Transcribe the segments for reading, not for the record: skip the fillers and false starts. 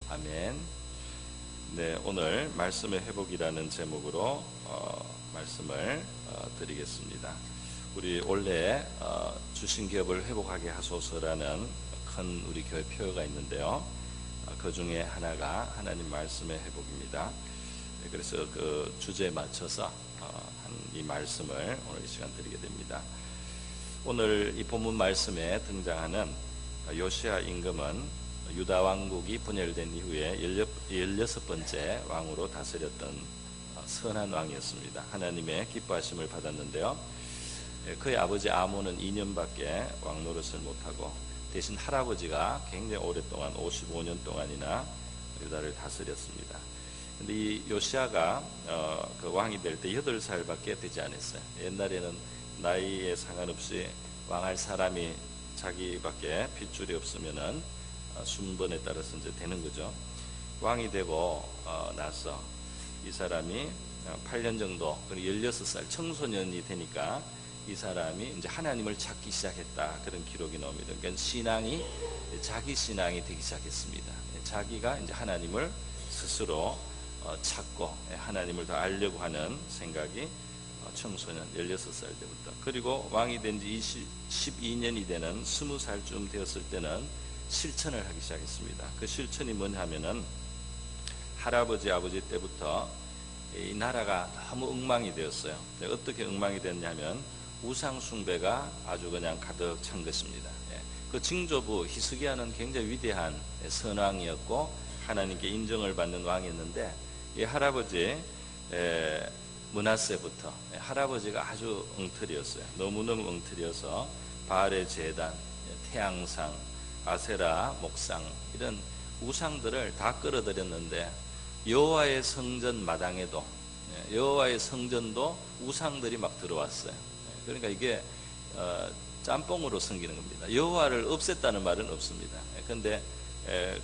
아멘. 네, 오늘 말씀의 회복이라는 제목으로 말씀을 드리겠습니다. 우리 원래 주신 기업을 회복하게 하소서라는 큰 우리 교회 표어가 있는데요. 그 중에 하나가 하나님 말씀의 회복입니다. 네, 그래서 그 주제에 맞춰서 이 말씀을 오늘 이 시간 드리게 됩니다. 오늘 이 본문 말씀에 등장하는 요시야 임금은 유다 왕국이 분열된 이후에 16번째 왕으로 다스렸던 선한 왕이었습니다. 하나님의 기뻐하심을 받았는데요. 그의 아버지 아몬은 2년밖에 왕 노릇을 못하고 대신 할아버지가 굉장히 오랫동안 55년 동안이나 유다를 다스렸습니다. 근데 이 요시야가 그 왕이 될 때 8살밖에 되지 않았어요. 옛날에는 나이에 상관없이 왕할 사람이 자기밖에 핏줄이 없으면은 순번에 따라서 이제 되는 거죠. 왕이 되고 나서 이 사람이 8년 정도, 16살 청소년이 되니까 이 사람이 이제 하나님을 찾기 시작했다, 그런 기록이 나옵니다. 그러니까 자기 신앙이 되기 시작했습니다. 자기가 이제 하나님을 스스로 찾고 하나님을 더 알려고 하는 생각이 청소년 16살 때부터, 그리고 왕이 된 지 12년이 되는 20살쯤 되었을 때는 실천을 하기 시작했습니다. 그 실천이 뭐냐 하면은 할아버지 아버지 때부터 이 나라가 너무 엉망이 되었어요. 어떻게 엉망이 됐냐면 우상 숭배가 아주 그냥 가득 찬 것입니다. 그 징조부 히스기야는 굉장히 위대한 선왕이었고 하나님께 인정을 받는 왕이었는데, 이 할아버지 므낫세부터 할아버지가 아주 엉터리였어요. 너무너무 엉터리여서 바알의 제단, 태양상, 아세라 목상, 이런 우상들을 다 끌어들였는데 여호와의 성전 마당에도, 여호와의 성전도 우상들이 막 들어왔어요. 그러니까 이게 짬뽕으로 섬기는 겁니다. 여호와를 없앴다는 말은 없습니다. 그런데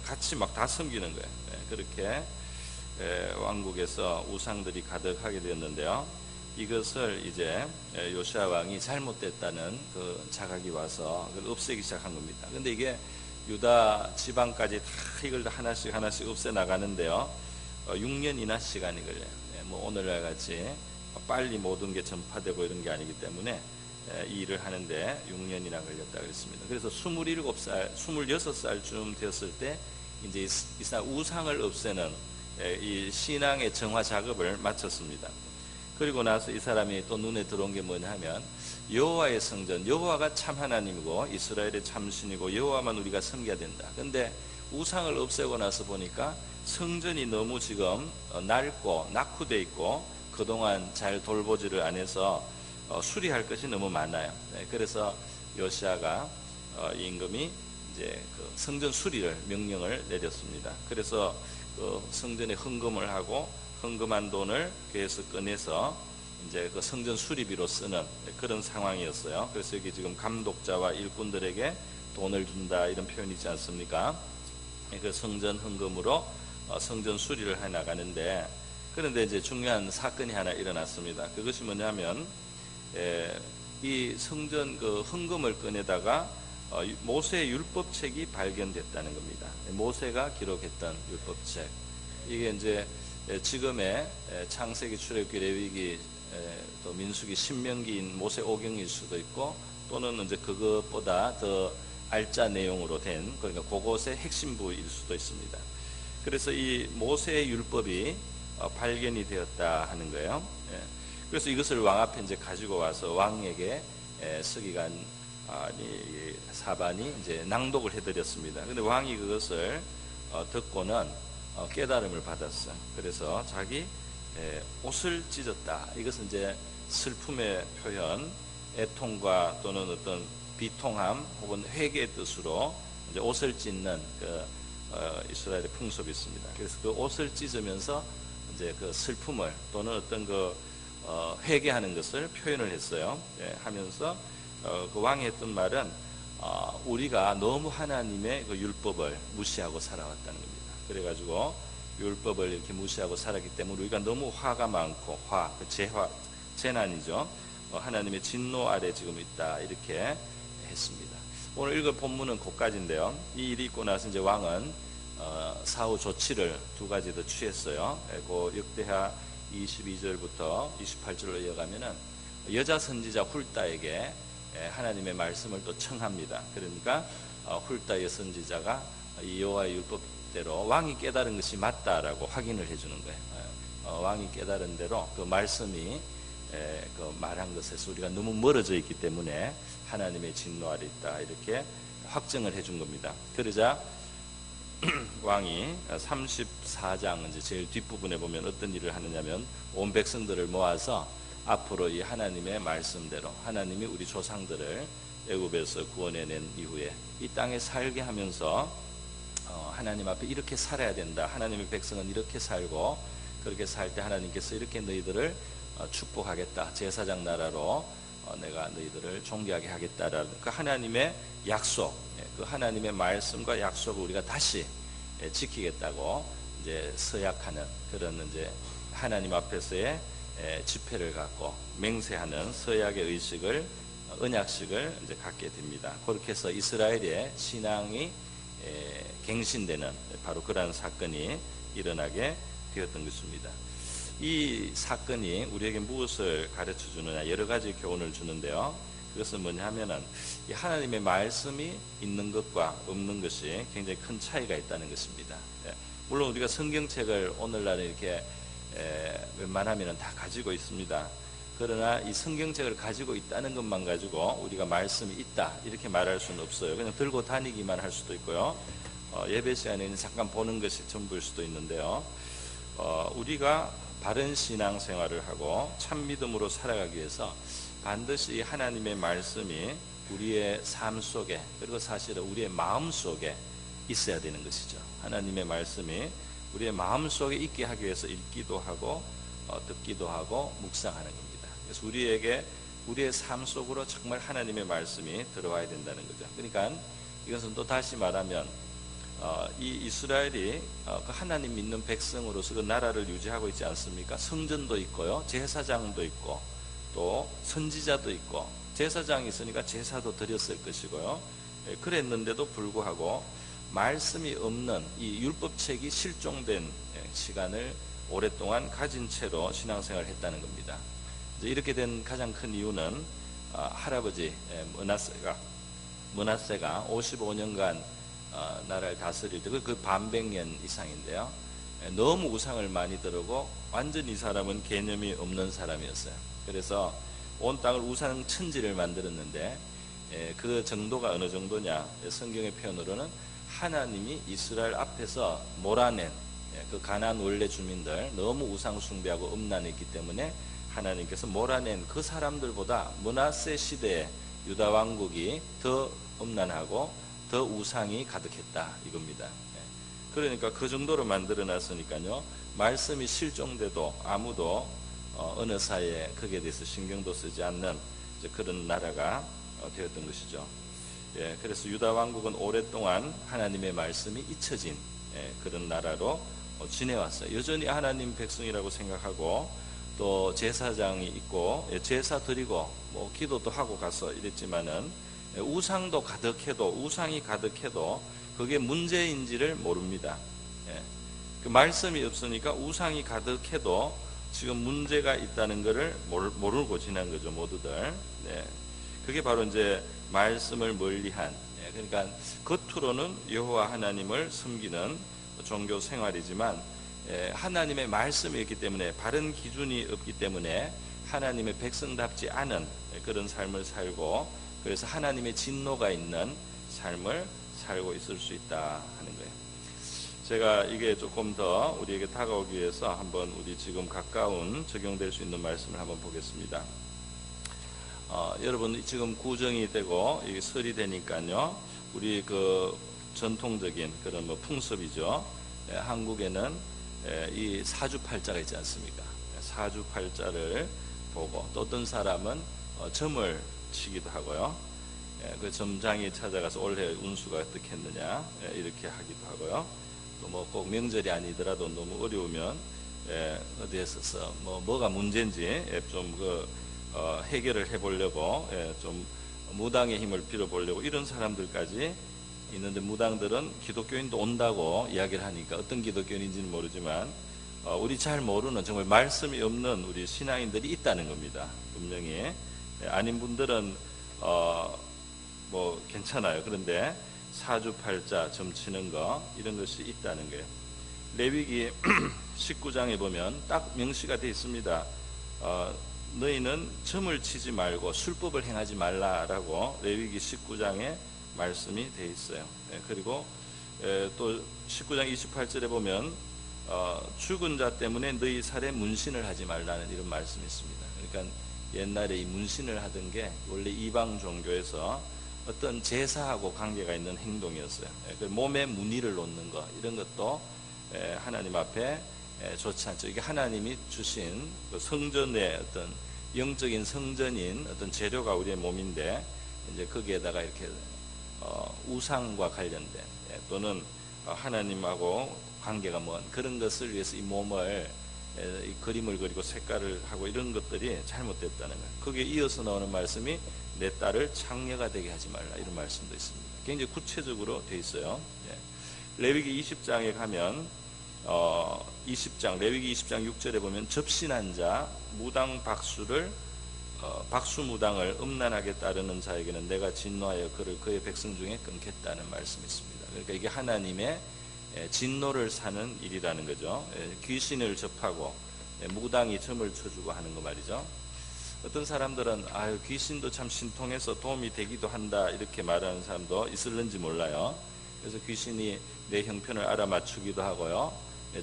같이 막 다 섬기는 거예요. 그렇게 왕국에서 우상들이 가득하게 되었는데요. 이것을 이제 요시야 왕이 잘못됐다는 그 자각이 와서 그걸 없애기 시작한 겁니다. 근데 이게 유다 지방까지 다 이걸 하나씩 없애 나가는데요. 6년이나 시간이 걸려요. 뭐 오늘날 같이 빨리 모든 게 전파되고 이런 게 아니기 때문에 이 일을 하는데 6년이나 걸렸다 그랬습니다. 그래서 26살쯤 되었을 때 이제 이 사람 우상을 없애는 이 신앙의 정화 작업을 마쳤습니다. 그리고 나서 이 사람이 또 눈에 들어온 게 뭐냐 하면 여호와의 성전, 여호와가 참 하나님이고 이스라엘의 참 신이고 여호와만 우리가 섬겨야 된다. 근데 우상을 없애고 나서 보니까 성전이 너무 지금 낡고 낙후돼 있고 그동안 잘 돌보지를 안 해서 수리할 것이 너무 많아요. 그래서 요시야가 임금이 이제 그 성전 수리를 명령을 내렸습니다. 그래서 그 성전에 헌금을 하고 헌금한 돈을 교회에서 꺼내서 이제 그 성전 수리비로 쓰는 그런 상황이었어요. 그래서 여기 지금 감독자와 일꾼들에게 돈을 준다 이런 표현이 있지 않습니까? 그 성전 헌금으로 성전 수리를 해 나가는데, 그런데 이제 중요한 사건이 하나 일어났습니다. 그것이 뭐냐면 이 성전 그 헌금을 꺼내다가 모세의 율법책이 발견됐다는 겁니다. 모세가 기록했던 율법책, 이게 이제 지금의 창세기, 출애굽기, 레위기, 또 민수기, 신명기인 모세오경일 수도 있고, 또는 이제 그것보다 더 알짜 내용으로 된, 그러니까 그것의 핵심부일 수도 있습니다. 그래서 이 모세의 율법이 발견이 되었다 하는 거예요. 그래서 이것을 왕 앞에 이제 가지고 와서 왕에게 서기관 사반이 이제 낭독을 해드렸습니다. 근데 왕이 그것을 듣고는 깨달음을 받았어요. 그래서 자기 옷을 찢었다. 이것은 이제 슬픔의 표현, 애통과 또는 어떤 비통함 혹은 회개의 뜻으로 이제 옷을 찢는 그 이스라엘의 풍습이 있습니다. 그래서 그 옷을 찢으면서 이제 그 슬픔을 또는 어떤 그 회개하는 것을 표현을 했어요. 하면서 그 왕이 했던 말은 우리가 너무 하나님의 그 율법을 무시하고 살아왔다는 겁니다. 그래가지고 율법을 이렇게 무시하고 살았기 때문에 우리가 너무 화가 많고 그 재난이죠. 하나님의 진노 아래 지금 있다, 이렇게 했습니다. 오늘 읽을 본문은 그까지인데요. 이 일이 있고 나서 이제 왕은 사후 조치를 두 가지 더 취했어요. 그 역대하 22절부터 28절로 이어가면은 여자 선지자 훌다에게 하나님의 말씀을 또 청합니다. 그러니까 훌다의 선지자가 이 여호와의 율법대로 왕이 깨달은 것이 맞다라고 확인을 해주는 거예요. 왕이 깨달은 대로 그 말씀이 그 말한 것에서 우리가 너무 멀어져 있기 때문에 하나님의 진노 아래 있다 이렇게 확정을 해준 겁니다. 그러자 왕이 34장 이제 제일 뒷부분에 보면 어떤 일을 하느냐면 온 백성들을 모아서 앞으로 이 하나님의 말씀대로 하나님이 우리 조상들을 애굽에서 구원해낸 이후에 이 땅에 살게 하면서 하나님 앞에 이렇게 살아야 된다. 하나님의 백성은 이렇게 살고 그렇게 살 때 하나님께서 이렇게 너희들을 축복하겠다. 제사장 나라로 내가 너희들을 존귀하게 하겠다라는 그 하나님의 약속, 그 하나님의 말씀과 약속을 우리가 다시 지키겠다고 이제 서약하는 그런 이제 하나님 앞에서의 집회를 갖고 맹세하는 서약의 의식을 언약식을 이제 갖게 됩니다. 그렇게 해서 이스라엘의 신앙이 갱신되는 바로 그러한 사건이 일어나게 되었던 것입니다. 이 사건이 우리에게 무엇을 가르쳐 주느냐 여러 가지 교훈을 주는데요. 그것은 뭐냐 하면은 이 하나님의 말씀이 있는 것과 없는 것이 굉장히 큰 차이가 있다는 것입니다. 물론 우리가 성경책을 오늘날에 이렇게 웬만하면 다 가지고 있습니다. 그러나 이 성경책을 가지고 있다는 것만 가지고 우리가 말씀이 있다 이렇게 말할 수는 없어요. 그냥 들고 다니기만 할 수도 있고요. 예배 시간에는 잠깐 보는 것이 전부일 수도 있는데요. 우리가 바른 신앙생활을 하고 참 믿음으로 살아가기 위해서 반드시 하나님의 말씀이 우리의 삶 속에 그리고 사실은 우리의 마음 속에 있어야 되는 것이죠. 하나님의 말씀이 우리의 마음 속에 있게 하기 위해서 읽기도 하고 듣기도 하고 묵상하는 겁니다. 그래서 우리의 삶 속으로 정말 하나님의 말씀이 들어와야 된다는 거죠. 그러니까 이것은 또 다시 말하면 이 이스라엘이 그 하나님 믿는 백성으로서 그 나라를 유지하고 있지 않습니까? 성전도 있고요, 제사장도 있고 또 선지자도 있고 제사장이 있으니까 제사도 드렸을 것이고요. 그랬는데도 불구하고 말씀이 없는 이 율법책이 실종된 시간을 오랫동안 가진 채로 신앙생활을 했다는 겁니다. 이제 이렇게 된 가장 큰 이유는 할아버지 므낫세가 55년간 나라를 다스릴 때 그 반백년 이상인데요. 너무 우상을 많이 들고 완전히 이 사람은 개념이 없는 사람이었어요. 그래서 온 땅을 우상 천지를 만들었는데 그 정도가 어느 정도냐? 성경의 표현으로는 하나님이 이스라엘 앞에서 몰아낸 그 가나안 원래 주민들 너무 우상 숭배하고 음란했기 때문에 하나님께서 몰아낸 그 사람들보다 므낫세 시대의 유다 왕국이 더 음란하고 더 우상이 가득했다 이겁니다. 그러니까 그 정도로 만들어 놨으니까요. 말씀이 실종돼도 아무도 어느 사이에 거기에 대해서 신경도 쓰지 않는 그런 나라가 되었던 것이죠. 그래서 유다 왕국은 오랫동안 하나님의 말씀이 잊혀진 그런 나라로 지내왔어요. 여전히 하나님 백성이라고 생각하고 또 제사장이 있고 제사 드리고 뭐 기도도 하고 가서 이랬지만은 우상도 가득해도 우상이 가득해도 그게 문제인지를 모릅니다. 그 말씀이 없으니까 우상이 가득해도 지금 문제가 있다는 것을 모르고 지난 거죠, 모두들. 그게 바로 이제 말씀을 멀리한. 그러니까 겉으로는 여호와 하나님을 섬기는 종교 생활이지만 하나님의 말씀이 있기 때문에 바른 기준이 없기 때문에 하나님의 백성답지 않은 그런 삶을 살고 그래서 하나님의 진노가 있는 삶을 살고 있을 수 있다 하는 거예요. 제가 이게 조금 더 우리에게 다가오기 위해서 한번 우리 지금 가까운 적용될 수 있는 말씀을 한번 보겠습니다. 여러분 지금 구정이 되고 이게 설이 되니까요. 우리 그 전통적인 그런 뭐 풍습이죠. 한국에는 이 사주팔자가 있지 않습니까? 사주팔자를 보고 또 어떤 사람은 점을 치기도 하고요. 그 점장이 찾아가서 올해 운수가 어떻게 했느냐 이렇게 하기도 하고요. 또 뭐 꼭 명절이 아니더라도 너무 어려우면 어디에서 뭐가 문제인지 좀 해결을 해보려고 좀 무당의 힘을 빌어보려고 이런 사람들까지 있는데 무당들은 기독교인도 온다고 이야기를 하니까 어떤 기독교인인지는 모르지만 우리 잘 모르는 정말 말씀이 없는 우리 신앙인들이 있다는 겁니다. 분명히 아닌 분들은 뭐 괜찮아요. 그런데 사주팔자 점치는 거 이런 것이 있다는 거예요. 레위기 19장에 보면 딱 명시가 되어 있습니다. 너희는 점을 치지 말고 술법을 행하지 말라라고 레위기 19장에 말씀이 되어 있어요. 그리고 또 19장 28절에 보면 죽은 자 때문에 너희 살에 문신을 하지 말라는 이런 말씀이 있습니다. 그러니까 옛날에 이 문신을 하던 게 원래 이방 종교에서 어떤 제사하고 관계가 있는 행동이었어요. 몸에 무늬를 놓는 거 이런 것도 하나님 앞에 좋지 않죠. 이게 하나님이 주신 그 성전의 어떤 영적인 성전인 어떤 재료가 우리의 몸인데 이제 거기에다가 이렇게 우상과 관련된 또는 하나님하고 관계가 먼 그런 것을 위해서 이 몸을 이 그림을 그리고 색깔을 하고 이런 것들이 잘못됐다는 거예요. 거기에 이어서 나오는 말씀이 내 딸을 창녀가 되게 하지 말라 이런 말씀도 있습니다. 굉장히 구체적으로 돼 있어요. 레위기 20장에 가면 20장 레위기 20장 6절에 보면 접신한 자 무당 박수를 박수 무당을 음란하게 따르는 자에게는 내가 진노하여 그를 그의 백성 중에 끊겠다는 말씀이 있습니다. 그러니까 이게 하나님의 진노를 사는 일이라는 거죠. 귀신을 접하고 무당이 점을 쳐주고 하는 거 말이죠. 어떤 사람들은 아유 귀신도 참 신통해서 도움이 되기도 한다 이렇게 말하는 사람도 있을는지 몰라요. 그래서 귀신이 내 형편을 알아맞추기도 하고요.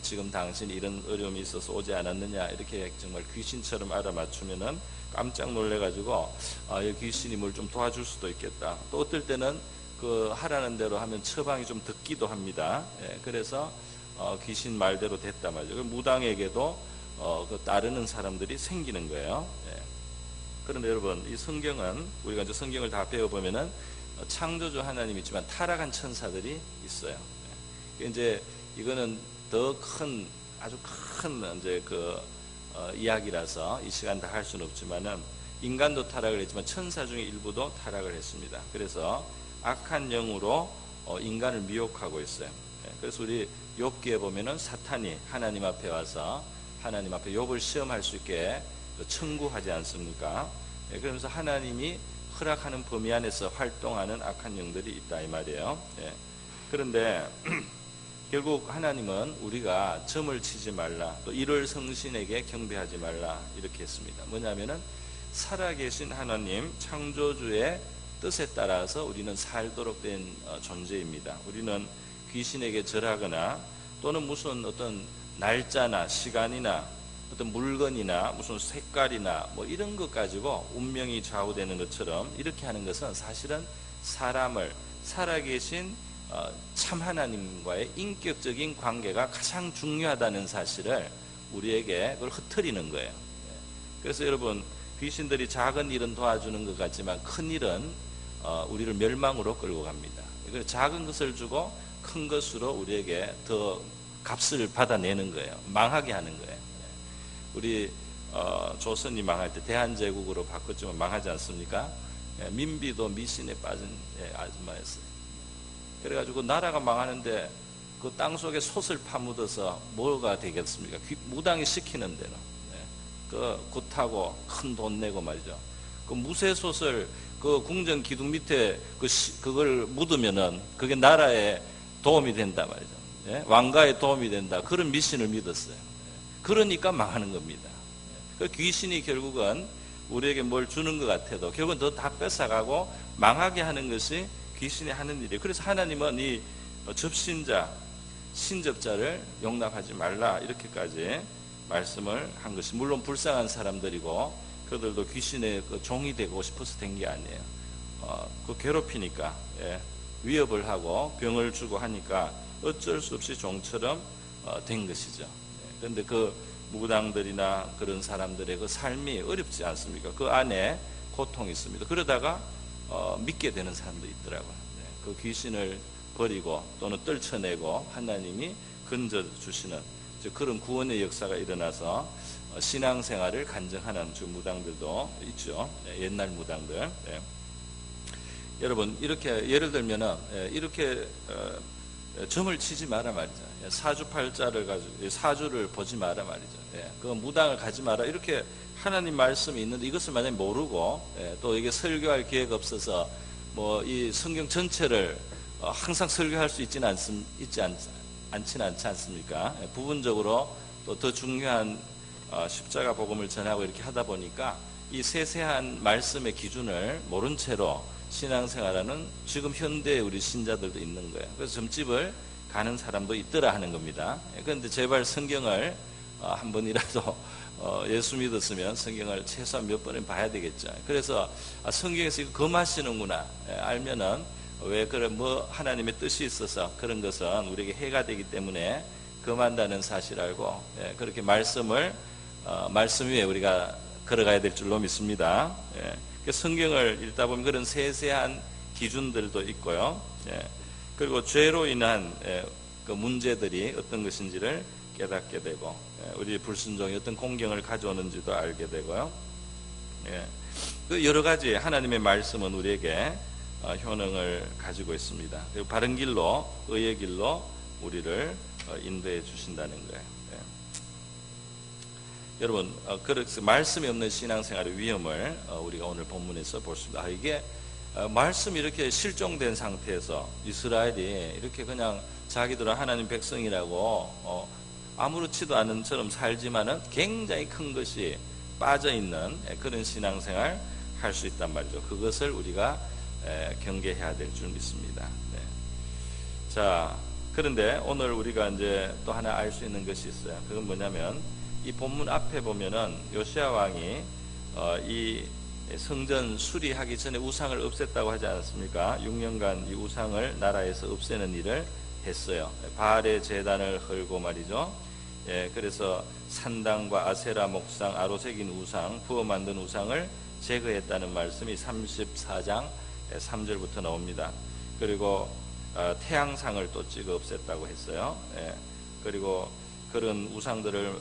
지금 당신 이런 어려움이 있어서 오지 않았느냐 이렇게 정말 귀신처럼 알아맞추면은 깜짝 놀래가지고 귀신이 뭘 좀 도와줄 수도 있겠다. 또 어떨 때는 그 하라는 대로 하면 처방이 좀 듣기도 합니다. 그래서 귀신 말대로 됐단 말이죠. 무당에게도 그 따르는 사람들이 생기는 거예요. 그런데 여러분 이 성경은 우리가 이제 성경을 다 배워보면은 창조주 하나님이 있지만 타락한 천사들이 있어요. 이제 이거는 더 큰 아주 큰 이제 그 이야기라서 이 시간 다 할 수는 없지만은 인간도 타락을 했지만 천사 중에 일부도 타락을 했습니다. 그래서 악한 영으로 인간을 미혹하고 있어요. 그래서 우리 욥기에 보면은 사탄이 하나님 앞에 와서 하나님 앞에 욥을 시험할 수 있게 청구하지 않습니까? 그러면서 하나님이 허락하는 범위 안에서 활동하는 악한 영들이 있다 이 말이에요. 그런데 결국 하나님은 우리가 점을 치지 말라 또 일월 성신에게 경배하지 말라 이렇게 했습니다. 뭐냐면은 살아계신 하나님 창조주의 뜻에 따라서 우리는 살도록 된 존재입니다. 우리는 귀신에게 절하거나 또는 무슨 어떤 날짜나 시간이나 어떤 물건이나 무슨 색깔이나 뭐 이런 것 가지고 운명이 좌우되는 것처럼 이렇게 하는 것은 사실은 사람을 살아계신 참 하나님과의 인격적인 관계가 가장 중요하다는 사실을 우리에게 그걸 흐트리는 거예요. 그래서 여러분 귀신들이 작은 일은 도와주는 것 같지만 큰 일은 우리를 멸망으로 끌고 갑니다. 그래서 작은 것을 주고 큰 것으로 우리에게 더 값을 받아내는 거예요. 망하게 하는 거예요. 우리 조선이 망할 때 대한제국으로 바꿨지만 망하지 않습니까? 민비도 미신에 빠진 아줌마였어요. 그래가지고 나라가 망하는데 그 땅속에 솥을 파묻어서 뭐가 되겠습니까? 무당이 시키는 대로 그 굿하고 큰 돈 내고 말이죠. 그 무쇠솥을 그 궁전 기둥 밑에 그걸 묻으면은 그게 나라에 도움이 된다 말이죠. 왕가에 도움이 된다. 그런 미신을 믿었어요. 그러니까 망하는 겁니다. 그 귀신이 결국은 우리에게 뭘 주는 것 같아도 결국은 더 다 뺏어가고 망하게 하는 것이 귀신이 하는 일이에요. 그래서 하나님은 이 접신자, 신접자를 용납하지 말라 이렇게까지 말씀을 한 것이 물론 불쌍한 사람들이고 그들도 귀신의 그 종이 되고 싶어서 된 게 아니에요. 그 괴롭히니까 위협을 하고 병을 주고 하니까 어쩔 수 없이 종처럼 된 것이죠. 그런데 그 무당들이나 그런 사람들의 그 삶이 어렵지 않습니까? 그 안에 고통이 있습니다. 그러다가 믿게 되는 사람도 있더라고요. 그 귀신을 버리고 또는 떨쳐내고 하나님이 건져주시는 그런 구원의 역사가 일어나서 신앙생활을 간증하는 무당들도 있죠. 옛날 무당들. 여러분 이렇게 예를 들면은 이렇게 점을 치지 마라 말이죠. 사주팔자를 가지고 사주를 보지 마라 말이죠. 그 무당을 가지 마라 이렇게 하나님 말씀이 있는데 이것을 만약에 모르고 또 이게 설교할 기회가 없어서 뭐 이 성경 전체를 항상 설교할 수 있지 않지 않습니까? 부분적으로 또 더 중요한 십자가 복음을 전하고 이렇게 하다 보니까 이 세세한 말씀의 기준을 모른 채로 신앙생활하는 지금 현대의 우리 신자들도 있는 거예요. 그래서 점집을 가는 사람도 있더라 하는 겁니다. 그런데 제발 성경을 한 번이라도 예수 믿었으면 성경을 최소한 몇 번은 봐야 되겠죠. 그래서 성경에서 이거 금하시는구나 알면은 왜 그런 뭐 하나님의 뜻이 있어서 그런 것은 우리에게 해가 되기 때문에 금한다는 사실 알고 그렇게 말씀 위에 우리가 걸어가야 될 줄로 믿습니다. 성경을 읽다 보면 그런 세세한 기준들도 있고요. 그리고 죄로 인한 그 문제들이 어떤 것인지를 깨닫게 되고 우리 불순종이 어떤 공경을 가져오는지도 알게 되고요. 그 여러 가지 하나님의 말씀은 우리에게 효능을 가지고 있습니다. 그리고 바른 길로 의의 길로 우리를 인도해 주신다는 거예요. 여러분 그래서 말씀이 없는 신앙생활의 위험을 우리가 오늘 본문에서 볼 수 있습니다. 이게 말씀이 이렇게 실종된 상태에서 이스라엘이 이렇게 그냥 자기들은 하나님 백성이라고 아무렇지도 않은 처럼 살지만은 굉장히 큰 것이 빠져있는 그런 신앙생활 할 수 있단 말이죠. 그것을 우리가 경계해야 될 줄 믿습니다. 자, 그런데 오늘 우리가 이제 또 하나 알 수 있는 것이 있어요. 그건 뭐냐면 이 본문 앞에 보면은 요시야 왕이 이 성전 수리하기 전에 우상을 없앴다고 하지 않았습니까? 6년간 이 우상을 나라에서 없애는 일을 했어요. 바알의 제단을 헐고 말이죠. 그래서 산당과 아세라 목상, 아로새긴 우상, 부어 만든 우상을 제거했다는 말씀이 34장 3절부터 나옵니다. 그리고 태양상을 또 찍어 없앴다고 했어요. 그리고 그런 우상들을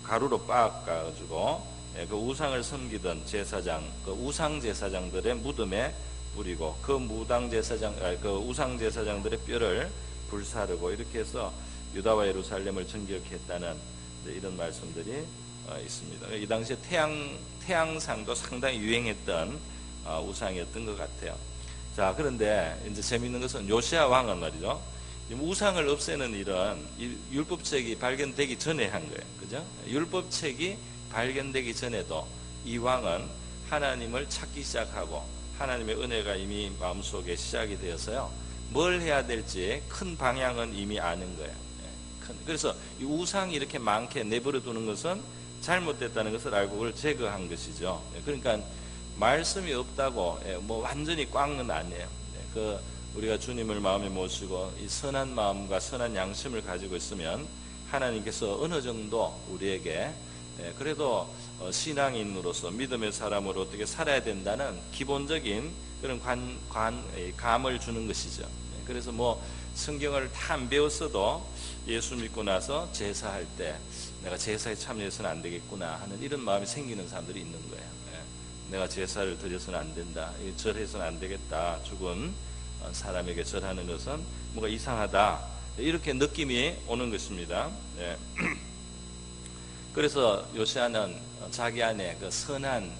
가루로 빻아가지고 그 우상을 섬기던 제사장, 그 우상 제사장들의 무덤에 뿌리고 그 우상 제사장들의 뼈를 불사르고 이렇게 해서 유다와 예루살렘을 정결했다는 이런 말씀들이 있습니다. 이 당시에 태양상도 상당히 유행했던 우상이었던 것 같아요. 자, 그런데 이제 재미있는 것은 요시야 왕은 말이죠. 우상을 없애는 일은 율법책이 발견되기 전에 한 거예요. 그죠? 율법책이 발견되기 전에도 이 왕은 하나님을 찾기 시작하고 하나님의 은혜가 이미 마음속에 시작이 되어서요. 뭘 해야 될지 큰 방향은 이미 아는 거예요. 그래서 이 우상이 이렇게 많게 내버려 두는 것은 잘못됐다는 것을 알고 그걸 제거한 것이죠. 그러니까 말씀이 없다고 뭐 완전히 꽝은 아니에요. 우리가 주님을 마음에 모시고 이 선한 마음과 선한 양심을 가지고 있으면 하나님께서 어느 정도 우리에게 그래도 신앙인으로서 믿음의 사람으로 어떻게 살아야 된다는 기본적인 그런 감을 주는 것이죠. 그래서 뭐 성경을 다 안 배웠어도 예수 믿고 나서 제사할 때 내가 제사에 참여해서는 안 되겠구나 하는 이런 마음이 생기는 사람들이 있는 거예요. 내가 제사를 드려서는 안 된다, 절해서는 안 되겠다, 죽은 사람에게 절하는 것은 뭔가 이상하다, 이렇게 느낌이 오는 것입니다. 그래서 요시야는 자기 안에 그 선한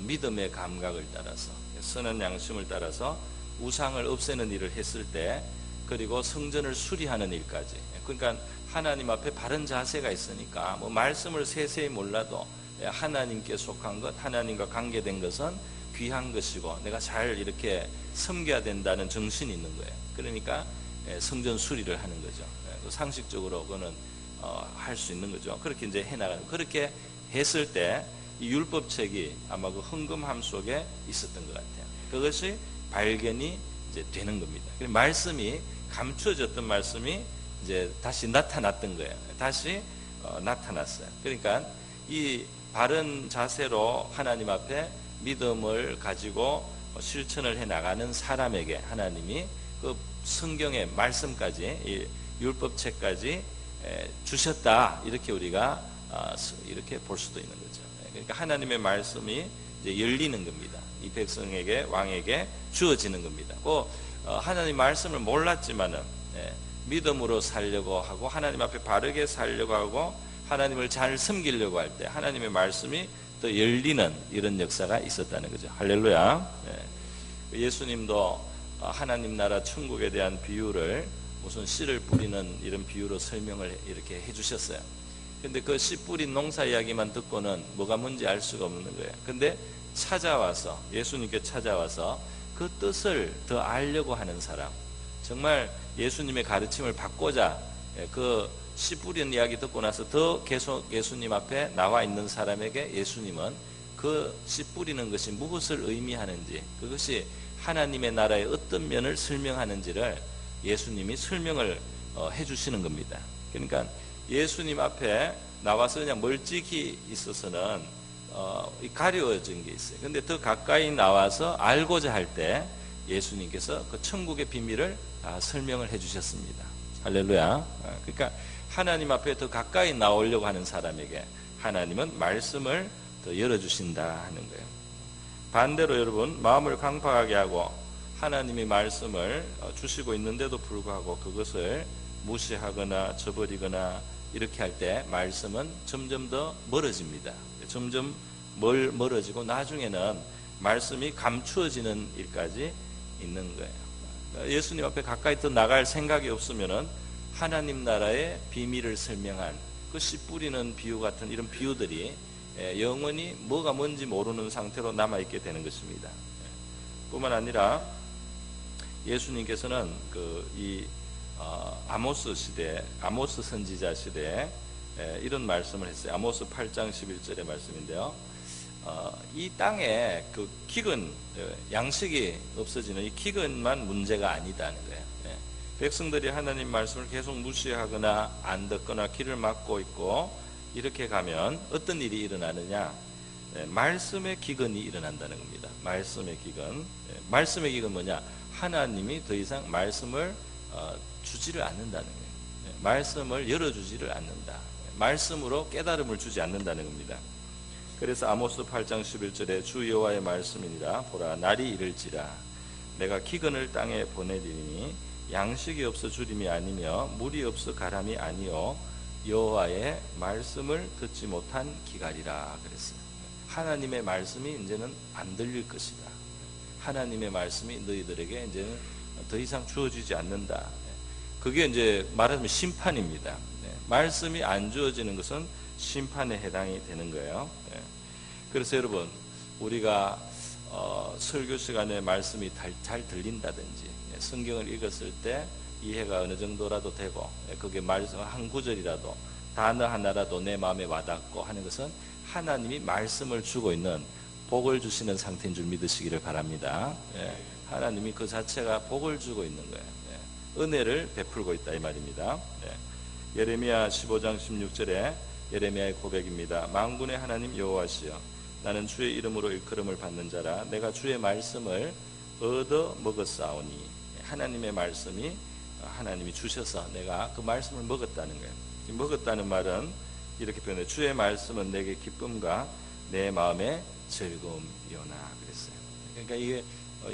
믿음의 감각을 따라서 선한 양심을 따라서 우상을 없애는 일을 했을 때, 그리고 성전을 수리하는 일까지, 그러니까 하나님 앞에 바른 자세가 있으니까 뭐 말씀을 세세히 몰라도 하나님께 속한 것, 하나님과 관계된 것은 귀한 것이고 내가 잘 이렇게 섬겨야 된다는 정신이 있는 거예요. 그러니까 성전 수리를 하는 거죠. 상식적으로 그거는 할 수 있는 거죠. 그렇게 이제 해나가는, 그렇게 했을 때 이 율법책이 아마 그 헌금함 속에 있었던 것 같아요. 그것이 발견이 이제 되는 겁니다. 말씀이 감추어졌던 말씀이 이제 다시 나타났던 거예요. 다시 나타났어요. 그러니까 이 바른 자세로 하나님 앞에 믿음을 가지고 실천을 해 나가는 사람에게 하나님이 그 성경의 말씀까지, 이 율법책까지 주셨다, 이렇게 우리가 이렇게 볼 수도 있는 거죠. 그러니까 하나님의 말씀이 이제 열리는 겁니다. 이 백성에게, 왕에게 주어지는 겁니다. 하나님 말씀을 몰랐지만은 믿음으로 살려고 하고 하나님 앞에 바르게 살려고 하고 하나님을 잘 섬기려고 할 때 하나님의 말씀이 또 열리는 이런 역사가 있었다는 거죠. 할렐루야. 예수님도 하나님 나라 천국에 대한 비유를 무슨 씨를 뿌리는 이런 비유로 설명을 이렇게 해주셨어요. 근데 그 씨 뿌린 농사 이야기만 듣고는 뭐가 뭔지 알 수가 없는 거예요. 근데 예수님께 찾아와서 그 뜻을 더 알려고 하는 사람, 정말 예수님의 가르침을 받고자 그 씨 뿌린 이야기 듣고 나서 더 계속 예수님 앞에 나와 있는 사람에게 예수님은 그 씨 뿌리는 것이 무엇을 의미하는지, 그것이 하나님의 나라의 어떤 면을 설명하는지를 예수님이 설명을 해주시는 겁니다. 그러니까 예수님 앞에 나와서 그냥 멀찍이 있어서는 가려워진 게 있어요. 근데 더 가까이 나와서 알고자 할 때 예수님께서 그 천국의 비밀을 다 설명을 해주셨습니다. 할렐루야. 그러니까 하나님 앞에 더 가까이 나오려고 하는 사람에게 하나님은 말씀을 더 열어주신다 하는 거예요. 반대로 여러분, 마음을 강팍하게 하고 하나님의 말씀을 주시고 있는데도 불구하고 그것을 무시하거나 저버리거나 이렇게 할 때 말씀은 점점 더 멀어집니다. 점점 멀어지고 나중에는 말씀이 감추어지는 일까지 있는 거예요. 예수님 앞에 가까이 더 나갈 생각이 없으면은 하나님 나라의 비밀을 설명한 그 씨 뿌리는 비유 같은 이런 비유들이 영원히 뭐가 뭔지 모르는 상태로 남아있게 되는 것입니다. 뿐만 아니라 예수님께서는 아모스 선지자 시대에 이런 말씀을 했어요. 아모스 8장 11절의 말씀인데요. 이 땅에 그 기근, 양식이 없어지는 이 기근만 문제가 아니다는 거예요. 백성들이 하나님 말씀을 계속 무시하거나 안 듣거나 귀를 막고 있고 이렇게 가면 어떤 일이 일어나느냐? 말씀의 기근이 일어난다는 겁니다. 말씀의 기근. 말씀의 기근 뭐냐? 하나님이 더 이상 말씀을 주지를 않는다는 거예요. 말씀을 열어주지를 않는다. 말씀으로 깨달음을 주지 않는다는 겁니다. 그래서 아모스 8장 11절에 주 여호와의 말씀이니라. 보라, 날이 이를지라 내가 기근을 땅에 보내리니 양식이 없어 주림이 아니며 물이 없어 가람이 아니요 여호와의 말씀을 듣지 못한 기갈이라 그랬어요. 하나님의 말씀이 이제는 안 들릴 것이다. 하나님의 말씀이 너희들에게 이제는 더 이상 주어지지 않는다. 그게 이제 말하자면 심판입니다. 말씀이 안 주어지는 것은 심판에 해당이 되는 거예요. 그래서 여러분, 우리가 설교 시간에 말씀이 잘 들린다든지 성경을 읽었을 때 이해가 어느 정도라도 되고 그게 말씀 한 구절이라도 단어 하나라도 내 마음에 와닿고 하는 것은 하나님이 말씀을 주고 있는 복을 주시는 상태인 줄 믿으시기를 바랍니다. 하나님이 그 자체가 복을 주고 있는 거예요. 은혜를 베풀고 있다 이 말입니다. 예레미야 15장 16절에 예레미야의 고백입니다. 만군의 하나님 여호와시여, 나는 주의 이름으로 일컬음을 받는 자라. 내가 주의 말씀을 얻어 먹었사오니. 하나님의 말씀이 하나님이 주셔서 내가 그 말씀을 먹었다는 거예요. 먹었다는 말은 이렇게 표현해요. 주의 말씀은 내게 기쁨과 내 마음의 즐거움이오나 그랬어요. 그러니까 이게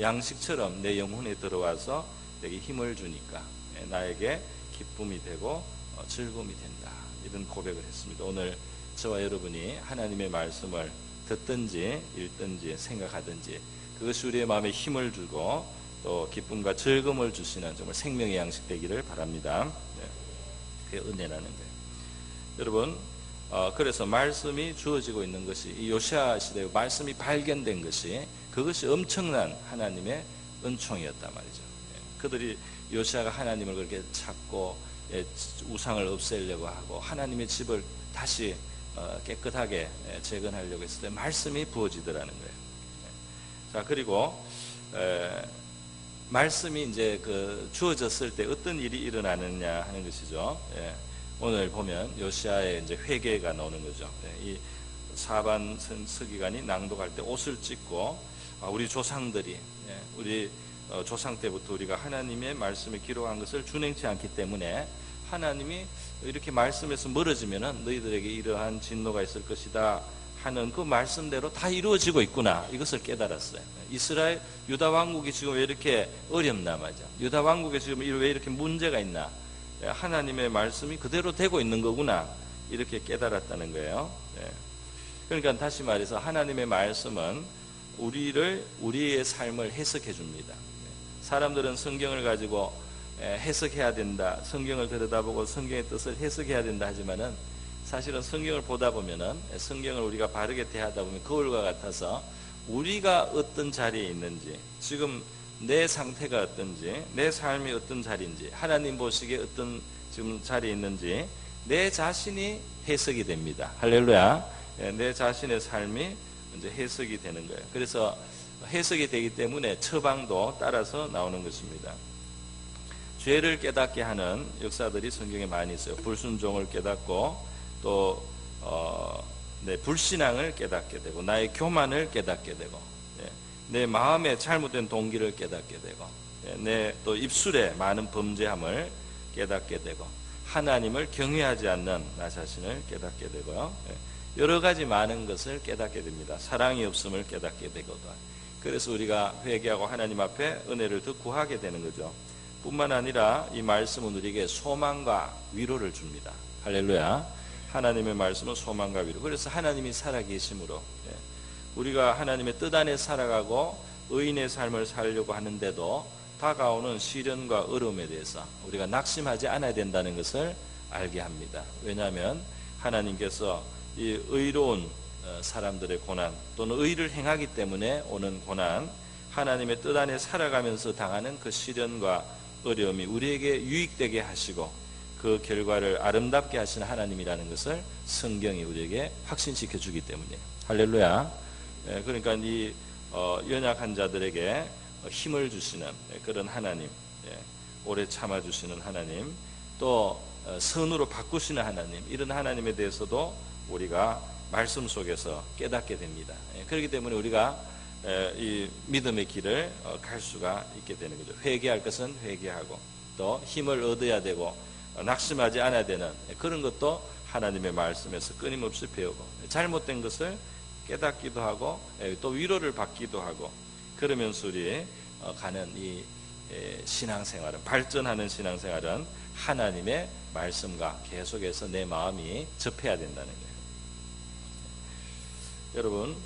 양식처럼 내 영혼에 들어와서 내게 힘을 주니까 나에게 기쁨이 되고 즐거움이 된다. 이런 고백을 했습니다. 오늘 저와 여러분이 하나님의 말씀을 듣든지 읽든지 생각하든지 그것이 우리의 마음에 힘을 주고 또 기쁨과 즐거움을 주시는 정말 생명의 양식 되기를 바랍니다. 그게 은혜라는 거예요. 여러분, 그래서 말씀이 주어지고 있는 것이 이 요시아 시대에 말씀이 발견된 것이 그것이 엄청난 하나님의 은총이었단 말이죠. 그들이 요시아가 하나님을 그렇게 찾고 우상을 없애려고 하고 하나님의 집을 다시 깨끗하게 재건하려고 했을 때 말씀이 부어지더라는 거예요. 자, 그리고 말씀이 이제 주어졌을 때 어떤 일이 일어나느냐 하는 것이죠. 오늘 보면 요시아의 이제 회개가 나오는 거죠. 이 사반 서기관이 낭독할 때 옷을 찢고 우리 조상들이 우리 조상 때부터 우리가 하나님의 말씀에 기록한 것을 준행치 않기 때문에 하나님이 이렇게 말씀에서 멀어지면은 너희들에게 이러한 진노가 있을 것이다 하는 그 말씀대로 다 이루어지고 있구나, 이것을 깨달았어요. 이스라엘 유다 왕국이 지금 왜 이렇게 어렵나 말이죠. 유다 왕국에 지금 왜 이렇게 문제가 있나, 하나님의 말씀이 그대로 되고 있는 거구나, 이렇게 깨달았다는 거예요. 그러니까 다시 말해서 하나님의 말씀은 우리의 삶을 해석해 줍니다. 사람들은 성경을 가지고 해석해야 된다, 성경을 들여다보고 성경의 뜻을 해석해야 된다 하지만은 사실은 성경을 보다 보면은, 성경을 우리가 바르게 대하다 보면 거울과 같아서 우리가 어떤 자리에 있는지, 지금 내 상태가 어떤지, 내 삶이 어떤 자리인지, 하나님 보시기에 어떤 지금 자리에 있는지 내 자신이 해석이 됩니다. 할렐루야. 내 자신의 삶이 이제 해석이 되는 거예요. 그래서 해석이 되기 때문에 처방도 따라서 나오는 것입니다. 죄를 깨닫게 하는 역사들이 성경에 많이 있어요. 불순종을 깨닫고 또 불신앙을 깨닫게 되고, 나의 교만을 깨닫게 되고, 내 마음의 잘못된 동기를 깨닫게 되고, 내 또 입술에 많은 범죄함을 깨닫게 되고, 하나님을 경외하지 않는 나 자신을 깨닫게 되고요. 여러 가지 많은 것을 깨닫게 됩니다. 사랑이 없음을 깨닫게 되거든. 그래서 우리가 회개하고 하나님 앞에 은혜를 더 구하게 되는 거죠. 뿐만 아니라 이 말씀은 우리에게 소망과 위로를 줍니다. 할렐루야. 하나님의 말씀은 소망과 위로. 그래서 하나님이 살아계심으로 우리가 하나님의 뜻 안에 살아가고 의인의 삶을 살려고 하는데도 다가오는 시련과 어려움에 대해서 우리가 낙심하지 않아야 된다는 것을 알게 합니다. 왜냐하면 하나님께서 이 의로운 사람들의 고난, 또는 의를 행하기 때문에 오는 고난, 하나님의 뜻 안에 살아가면서 당하는 그 시련과 어려움이 우리에게 유익되게 하시고 그 결과를 아름답게 하시는 하나님이라는 것을 성경이 우리에게 확신시켜 주기 때문이에요. 할렐루야. 그러니까 이 연약한 자들에게 힘을 주시는 그런 하나님, 오래 참아주시는 하나님, 또 선으로 바꾸시는 하나님, 이런 하나님에 대해서도 우리가 말씀 속에서 깨닫게 됩니다. 그렇기 때문에 우리가 이 믿음의 길을 갈 수가 있게 되는 거죠. 회개할 것은 회개하고, 또 힘을 얻어야 되고 낙심하지 않아야 되는 그런 것도 하나님의 말씀에서 끊임없이 배우고, 잘못된 것을 깨닫기도 하고 또 위로를 받기도 하고, 그러면서 우리 가는 이 신앙생활은, 발전하는 신앙생활은 하나님의 말씀과 계속해서 내 마음이 접해야 된다는 거예요. 여러분,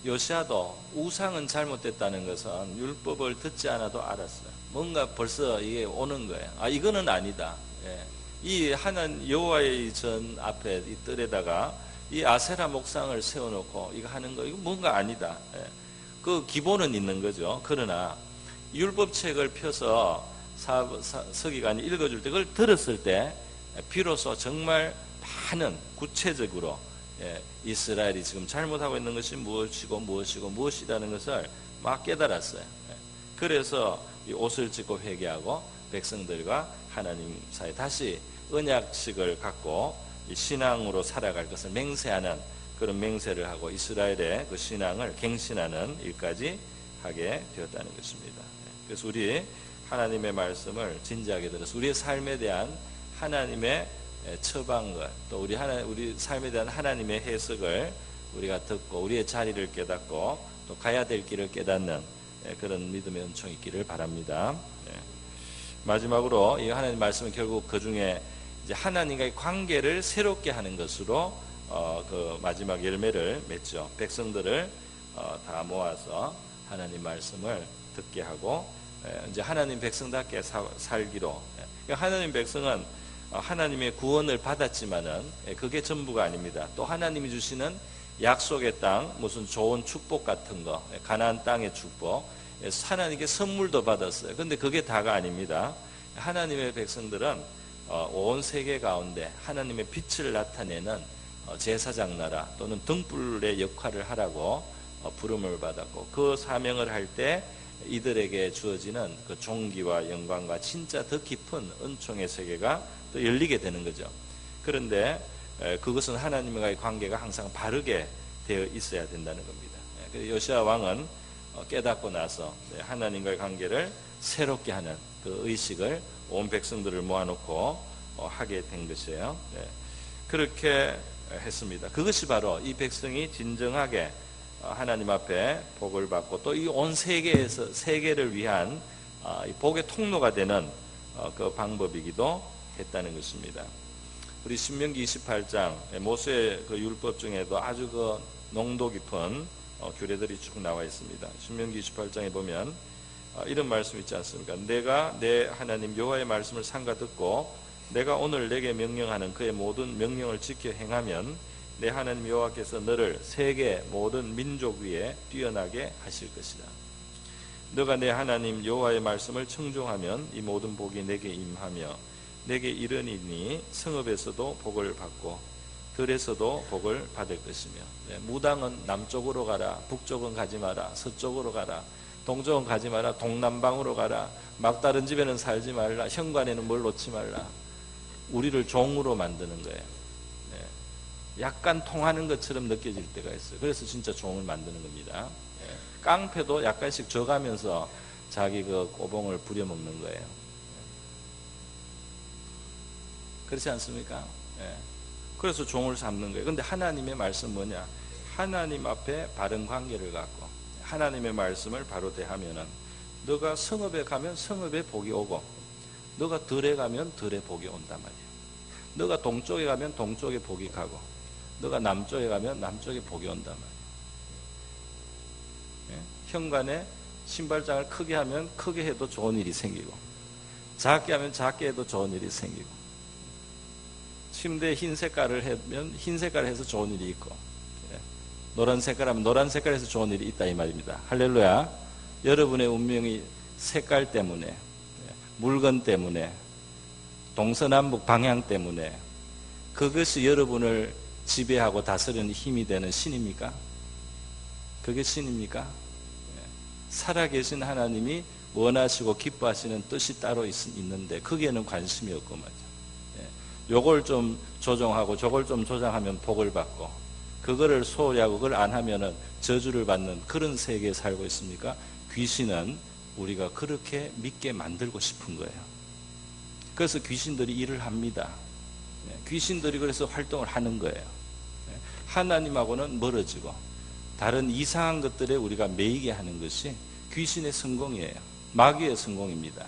요시야도 우상은 잘못됐다는 것은 율법을 듣지 않아도 알았어요. 뭔가 벌써 이게 오는 거예요. 이거는 아니다. 이 여호와의 전 앞에 이 뜰에다가 이 아세라 목상을 세워놓고 이거 하는 거, 이거 뭔가 아니다. 그 기본은 있는 거죠. 그러나 율법책을 펴서 서기관이 읽어줄 때, 그걸 들었을 때 비로소 정말 많은 구체적으로 이스라엘이 지금 잘못하고 있는 것이 무엇이라는 것을 막 깨달았어요. 그래서 이 옷을 찢고 회개하고 백성들과 하나님 사이 다시 언약식을 갖고 이 신앙으로 살아갈 것을 맹세하는 그런 맹세를 하고 이스라엘의 그 신앙을 갱신하는 일까지 하게 되었다는 것입니다. 그래서 우리 하나님의 말씀을 진지하게 들어서 우리의 삶에 대한 하나님의 처방을, 또 우리 삶에 대한 하나님의 해석을 우리가 듣고 우리의 자리를 깨닫고 또 가야 될 길을 깨닫는 그런 믿음의 은총이 있기를 바랍니다. 마지막으로 이 하나님 말씀은 결국 그 중에 이제 하나님과의 관계를 새롭게 하는 것으로 그 마지막 열매를 맺죠. 백성들을 다 모아서 하나님 말씀을 듣게 하고 이제 하나님 백성답게 살기로. 하나님 백성은 하나님의 구원을 받았지만은 그게 전부가 아닙니다. 또 하나님이 주시는 약속의 땅, 무슨 좋은 축복 같은 거, 가나안 땅의 축복, 하나님께 선물도 받았어요. 근데 그게 다가 아닙니다. 하나님의 백성들은 온 세계 가운데 하나님의 빛을 나타내는 제사장 나라 또는 등불의 역할을 하라고 부름을 받았고, 그 사명을 할 때 이들에게 주어지는 그 존귀와 영광과 진짜 더 깊은 은총의 세계가 또 열리게 되는 거죠. 그런데 그것은 하나님과의 관계가 항상 바르게 되어 있어야 된다는 겁니다. 요시야 왕은 깨닫고 나서 하나님과의 관계를 새롭게 하는 그 의식을 온 백성들을 모아놓고 하게 된 것이에요. 그렇게 했습니다. 그것이 바로 이 백성이 진정하게 하나님 앞에 복을 받고 또 이 온 세계를 위한 이 복의 통로가 되는 그 방법이기도 했다는 것입니다. 우리 신명기 28장 모세의 그 율법 중에도 아주 그 농도 깊은 규례들이 쭉 나와 있습니다. 신명기 28장에 보면 이런 말씀 있지 않습니까? 내가 내 하나님 여호와의 말씀을 삼가 듣고 내가 오늘 내게 명령하는 그의 모든 명령을 지켜 행하면 내 하나님 여호와께서 너를 세계 모든 민족 위에 뛰어나게 하실 것이다. 너가 내 하나님 여호와의 말씀을 청종하면 이 모든 복이 내게 임하며 내게 이르니니 성읍에서도 복을 받고 들에서도 복을 받을 것이며. 무당은 남쪽으로 가라, 북쪽은 가지 마라, 서쪽으로 가라, 동쪽은 가지 마라, 동남방으로 가라, 막다른 집에는 살지 말라, 현관에는 뭘 놓지 말라. 우리를 종으로 만드는 거예요. 약간 통하는 것처럼 느껴질 때가 있어요. 그래서 진짜 종을 만드는 겁니다. 깡패도 약간씩 져가면서 자기 그 꼬봉을 부려먹는 거예요. 그렇지 않습니까? 그래서 종을 삼는 거예요. 그런데 하나님의 말씀 뭐냐? 하나님 앞에 바른 관계를 갖고 하나님의 말씀을 바로 대하면은 너가 성읍에 가면 성읍에 복이 오고 너가 들에 가면 들에 복이 온단 말이에요. 너가 동쪽에 가면 동쪽에 복이 가고 너가 남쪽에 가면 남쪽에 복이 온단 말이에요. 현관에 신발장을 크게 하면 크게 해도 좋은 일이 생기고 작게 하면 작게 해도 좋은 일이 생기고 침대에 흰 색깔을 하면 흰 색깔을 해서 좋은 일이 있고 노란 색깔 하면 노란 색깔에서 좋은 일이 있다 이 말입니다. 할렐루야. 여러분의 운명이 색깔 때문에 물건 때문에 동서남북 방향 때문에 그것이 여러분을 지배하고 다스리는 힘이 되는 신입니까? 그게 신입니까? 살아계신 하나님이 원하시고 기뻐하시는 뜻이 따로 있는데 거기에는 관심이 없고 말이죠. 요걸 좀 조정하고 저걸 좀 조정하면 복을 받고 그거를 소홀히 하고 그걸 안 하면은 저주를 받는 그런 세계에 살고 있습니까? 귀신은 우리가 그렇게 믿게 만들고 싶은 거예요. 그래서 귀신들이 일을 합니다. 귀신들이 그래서 활동을 하는 거예요. 하나님하고는 멀어지고 다른 이상한 것들에 우리가 매이게 하는 것이 귀신의 성공이에요. 마귀의 성공입니다.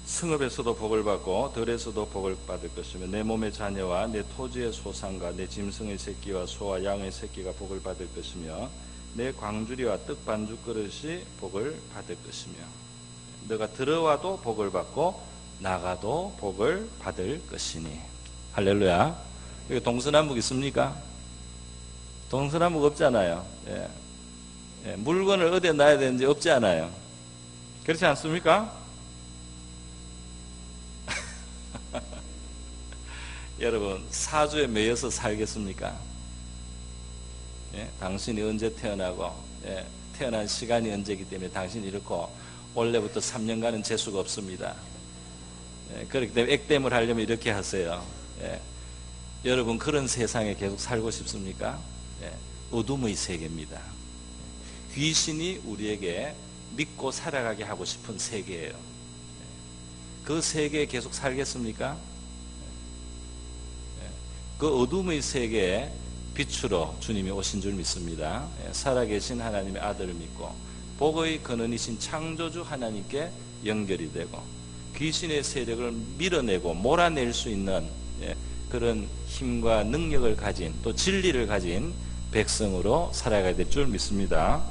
성읍에서도 복을 받고 들에서도 복을 받을 것이며 내 몸의 자녀와 내 토지의 소산과 내 짐승의 새끼와 소와 양의 새끼가 복을 받을 것이며 내 광주리와 떡 반죽 그릇이 복을 받을 것이며 너가 들어와도 복을 받고 나가도 복을 받을 것이니. 할렐루야. 여기 동서남북 있습니까? 동서남북 없잖아요. 물건을 어디에 놔야 되는지 없지 않아요. 그렇지 않습니까? 여러분 사주에 매여서 살겠습니까? 당신이 언제 태어나고 태어난 시간이 언제이기 때문에 당신이 이렇고 원래부터 3년간은 재수가 없습니다. 그렇기 때문에 액땜을 하려면 이렇게 하세요. 여러분 그런 세상에 계속 살고 싶습니까? 어둠의 세계입니다. 귀신이 우리에게 믿고 살아가게 하고 싶은 세계예요. 그 세계에 계속 살겠습니까? 그 어둠의 세계에 빛으로 주님이 오신 줄 믿습니다. 살아계신 하나님의 아들을 믿고 복의 근원이신 창조주 하나님께 연결이 되고 귀신의 세력을 밀어내고 몰아낼 수 있는 그런 힘과 능력을 가진 또 진리를 가진 백성으로 살아가야 될 줄 믿습니다.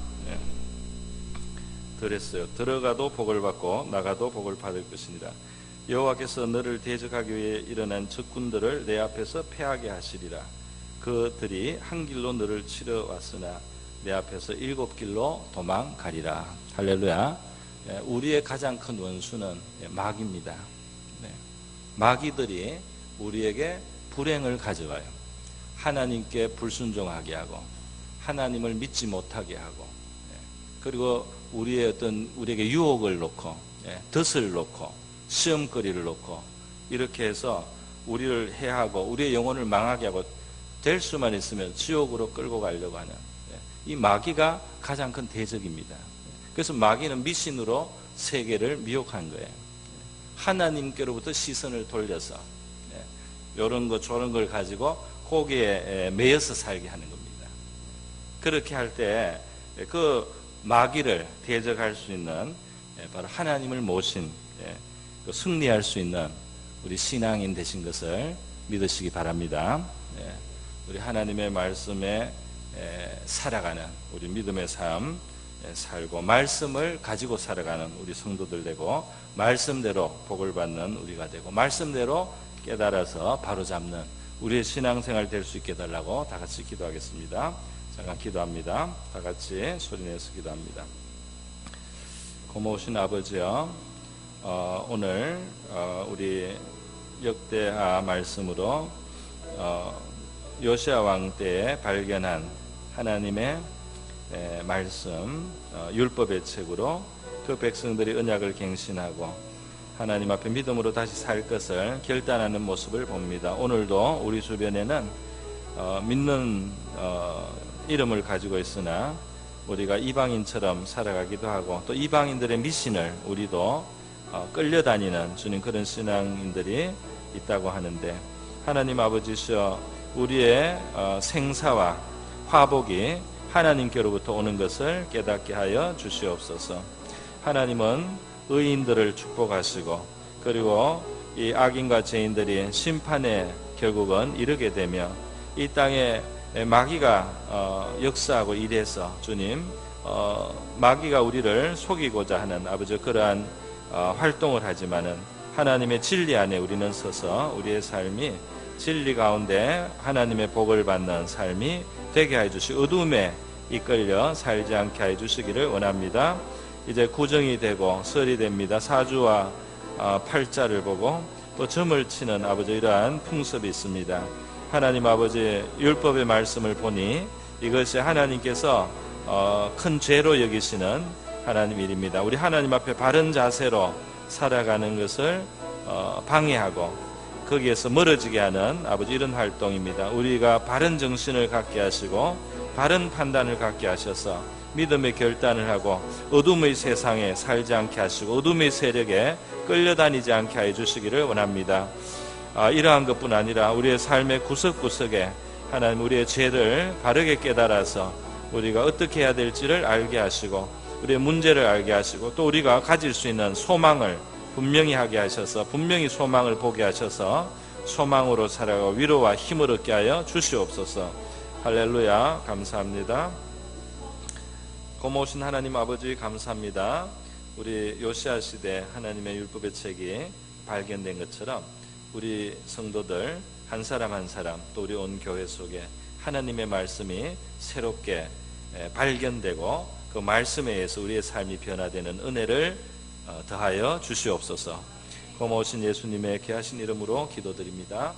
그랬어요. 들어가도 복을 받고 나가도 복을 받을 것이니라. 여호와께서 너를 대적하기 위해 일어난 적군들을 내 앞에서 패하게 하시리라. 그들이 한 길로 너를 치러 왔으나 내 앞에서 7길로 도망가리라. 할렐루야. 우리의 가장 큰 원수는 마귀입니다. 마귀들이 우리에게 불행을 가져와요. 하나님께 불순종하게 하고 하나님을 믿지 못하게 하고 그리고 우리에게 유혹을 놓고 덫을 놓고 시험거리를 놓고 이렇게 해서 우리를 해하고 우리의 영혼을 망하게 하고 될 수만 있으면 지옥으로 끌고 가려고 하는 이 마귀가 가장 큰 대적입니다. 그래서 마귀는 미신으로 세계를 미혹한 거예요. 하나님께로부터 시선을 돌려서 이런 거 저런 걸 가지고 거기에 매여서 살게 하는 겁니다. 그렇게 할 때 그 마귀를 대적할 수 있는 바로 하나님을 모신 승리할 수 있는 우리 신앙인 되신 것을 믿으시기 바랍니다. 우리 하나님의 말씀에 살아가는 우리 믿음의 삶 살고 말씀을 가지고 살아가는 우리 성도들 되고 말씀대로 복을 받는 우리가 되고 말씀대로 깨달아서 바로잡는 우리의 신앙생활 될 수 있게 해달라고 다 같이 기도하겠습니다. 잠깐 기도합니다. 다 같이 소리내서 기도합니다. 고마우신 아버지여, 오늘 우리 역대하 말씀으로 요시아 왕 때에 발견한 하나님의 말씀, 율법의 책으로 그 백성들이 언약을 갱신하고 하나님 앞에 믿음으로 다시 살 것을 결단하는 모습을 봅니다. 오늘도 우리 주변에는 믿는 이름을 가지고 있으나 우리가 이방인처럼 살아가기도 하고 또 이방인들의 미신을 우리도 끌려다니는 주님 그런 신앙인들이 있다고 하는데 하나님 아버지시여 우리의 생사와 화복이 하나님께로부터 오는 것을 깨닫게 하여 주시옵소서. 하나님은 의인들을 축복하시고 그리고 이 악인과 죄인들이 심판에 결국은 이르게 되며 이 땅에 마귀가 역사하고 일해서 주님 마귀가 우리를 속이고자 하는 아버지 그러한 활동을 하지만은 하나님의 진리 안에 우리는 서서 우리의 삶이 진리 가운데 하나님의 복을 받는 삶이 되게 해주시고 어둠에 이끌려 살지 않게 해주시기를 원합니다. 이제 구정이 되고 설이 됩니다. 사주와 팔자를 보고 또 점을 치는 아버지 이러한 풍습이 있습니다. 하나님 아버지 율법의 말씀을 보니 이것이 하나님께서 큰 죄로 여기시는 하나님 일입니다. 우리 하나님 앞에 바른 자세로 살아가는 것을 방해하고 거기에서 멀어지게 하는 아버지 이런 활동입니다. 우리가 바른 정신을 갖게 하시고 바른 판단을 갖게 하셔서 믿음의 결단을 하고 어둠의 세상에 살지 않게 하시고 어둠의 세력에 끌려다니지 않게 해주시기를 원합니다. 이러한 것뿐 아니라 우리의 삶의 구석구석에 하나님 우리의 죄를 바르게 깨달아서 우리가 어떻게 해야 될지를 알게 하시고 우리의 문제를 알게 하시고 또 우리가 가질 수 있는 소망을 분명히 하게 하셔서 분명히 소망을 보게 하셔서 소망으로 살아가고 위로와 힘을 얻게 하여 주시옵소서. 할렐루야. 감사합니다. 고마우신 하나님 아버지 감사합니다. 우리 요시아 시대 하나님의 율법의 책이 발견된 것처럼 우리 성도들 한 사람 한 사람 또 우리 온 교회 속에 하나님의 말씀이 새롭게 발견되고 그 말씀에 의해서 우리의 삶이 변화되는 은혜를 더하여 주시옵소서. 고마우신 예수님의 귀하신 이름으로 기도드립니다.